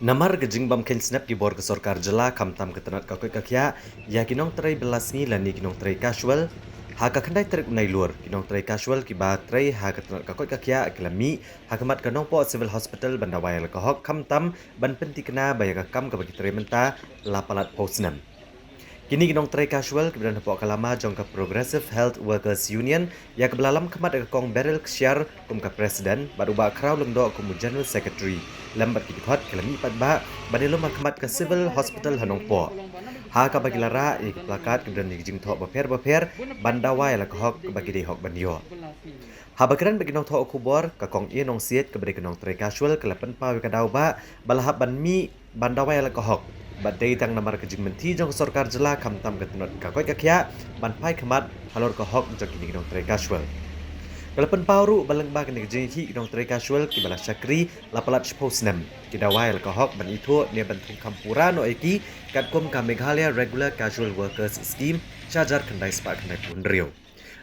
Namar gejing bam ken snap di bor ke sorkar jela kamtam ketenat kakoi kakya ya kinong terai belasmi lani kinong terai casual ha ka khandai terik unai luar kinong terai casual ki ba terai ha ketenat kakoi kakya kelami ha kemat kanong po civil hospital bandawai al kahok kamtam ban penti kena bayaka kam ka bagi terai menta lapalat posnam. Kini ginong terai casual kemudian hapok kalama jong ka Progressive Health Workers Union ya kebelalam kemat ke kong Beryl Ksiar kum ka presiden baruba kraw lengdo kum general secretary lambat kidikot kelami patba badelo kemat ke civil hospital hanong po ha ka bagi lara ik plakat kemudian jing thok baper bandawai la kahok bagi dei hok banyo ha bakaran bagi nong thok kubor ka kong ie nong siet ke bagi nong terai casual kelapan pa ka dauba balahap banmi bandawai la kahok badai tang namar kejing menti jong sorkar jela kamtam ketenot kakoi kakya ban pai kemat halor kahok jong kini ginong terai casual kalapan pauru baleng ba kini kejing hi ginong terai casual ki bala syakri lapalat posnem kidawai kahok ban itu ne ban kampura no eki katkom ka Meghalaya Regular Casual Workers Scheme cajar kendai spa kendai punrio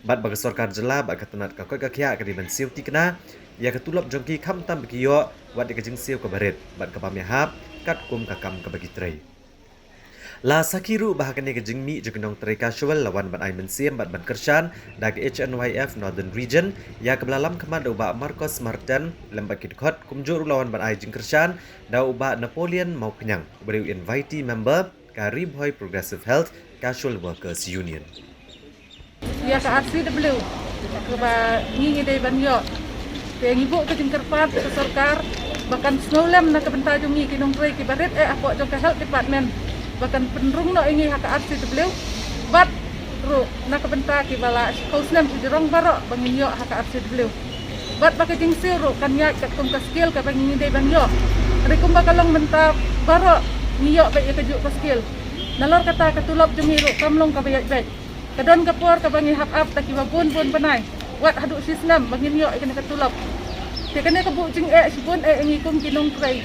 bat bagi sorkar jela ba ketenat kakoi kakya kadi ban siu tikna ya ketulap jongki kamtam begiyo wat kejing siu ke baret bat kapamyahap katkum kakam ke bagi terai La sakiru bahagian ke jengmi jegenong terai casual lawan ban ai mensiem bat ban kershan dag HNYF Northern Region ya kebelalam kemad uba Marcos Martin lembat kidkot kumjur lawan ban ai jeng kershan da uba Napoleon mau kenyang beri invitee member ka Ribhoy Progressive Health Casual Workers Union. Ya ke RCW ke ba ngingi dai ban yo pe ngibu ke jengkerpat ke sorkar bahkan snowlem na kebentar jungi kinong terai ki baret apa jong ke health department bahkan penrung no ingi hak RCW bat ru na kebentar ki bala posnem jerong barok bangin yo hak RCW bat pakai jingsi ru kan yak kat kum ka skill ka bangin dai ban yo rikum bakalong menta barok niyo ba ya kejuk ka skill nalor kata ketulop jungi ru kamlong ka bayat baik kadon kapor ka bangi hap up taki babun panai wat haduk sistem bangin yo ikene ketulop tekene kebu jing sibun ngikum kinong tray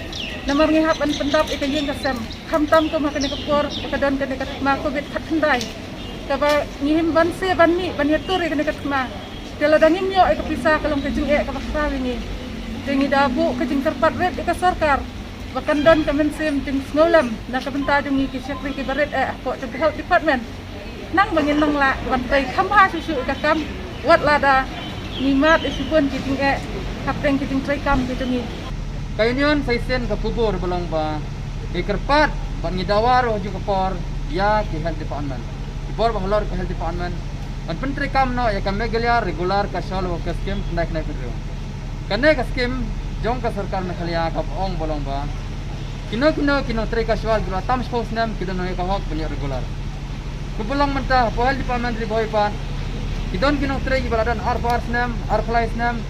namar ngihap an pendap ikan yung kasam kamtam ko makane kapor kadon kane katma covid khatndai kaba ngihim ban se ban mi ban yatur ikane katma tela dangim yo ikapisa kalong kajing kapakrawi ni tingi dabu kajing terpat red ika sorkar bahkan don kamen sim ting snolam na kabenta jung iki sekri ki baret ko to health department nang bangin nang la bantai khamha susu ikakam wat lada nimat isipun kiting kapeng kiting tray kam kitungi Kainyon sa isen kapubor balang ba ikerpat ban ngidawar o ju kapor ya ki health department ibor bahlor ka health department an pentri kam no ya ka Meghalaya regular casual workers scheme naik pedro kane ka scheme jong ka sarkar Meghalaya ka ong balang ba kino tri casual dua tam spouse nam kidon no ka hok punya regular kubulang menta po health department ri boy pan kidon kino tri ki baladan ar nam ar flies nam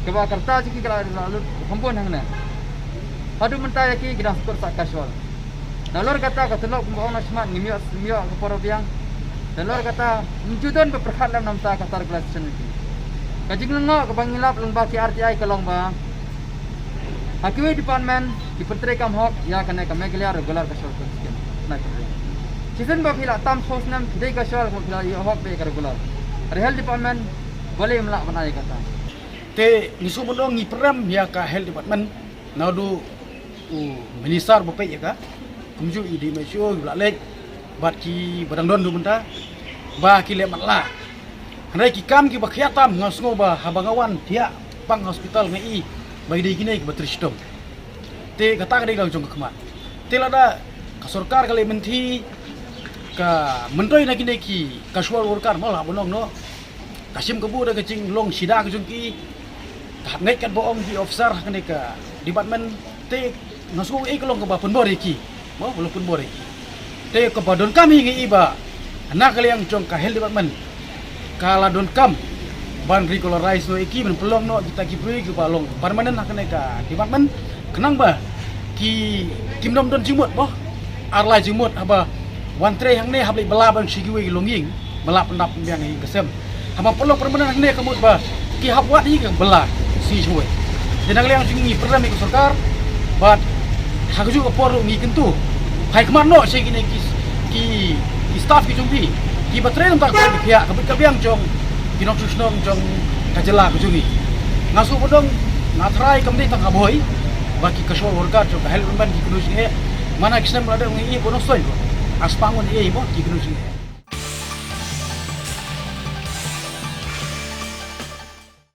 keba kerta ciki kala lalu kompon hangna padu menta yaki kita skor sak casual dalor kata katulok kumbaong na smart ngimyo ke poro biang dalor kata njudon beperkhat lam namta katar regulation iki kajing lengo ke bangilap leng baki RTI kalong ba hakiwi department di pentri kam hok ya kena ke Meghalaya regular casual scheme naik season ba pila tam sos nam dei casual ko pila yo hok be regular health department boleh melak banai kata te nisu bondo ngi program ya ka health department naudu minister bopek ya ka kumju idi mesio lalek bat ki badang don du benda ba ki le matla hanai ki kam ki bakhiatam ngasngo ba habangawan dia pang hospital ngai bagi di kini ki batristom te kata ka dei lang jong kema te lada ka sarkar kali menti ka mentoi na kini ki casual worker malah bonong no kasim kebu da kecing long sida ke jongki naik kat boong di officer kene ka department te nasu kelong ke bapun boreki mo walaupun boreki te ke badon kami ngi iba anak kali yang jong ka health department kala don kam ban regularize no iki ben pelong no kita ki bui ke balong permanent kene ka department kenang ba ki kimdom don jimut boh arlai jimut aba one tray hang ne habli bala ban sigiwe longing bala pendap yang ngi kesem hama pelong permanent hang ne kamut ba ki hapwat hi ke bala si cuy, jenang liang jungi pernah mikir sarkar, bat hak juga poru ngi kentu, hai kemana sih ki staff ki jumpi, ki baterai untuk pihak kabiang jong, ki nok susnong jong kajela ki jungi, ngasu bodong natrai kemdi tang aboy, baki casual worker jo ka help ban ki kunu sing mana kisna mala da ngi bono soin ko aspangon e mo ki kunu sing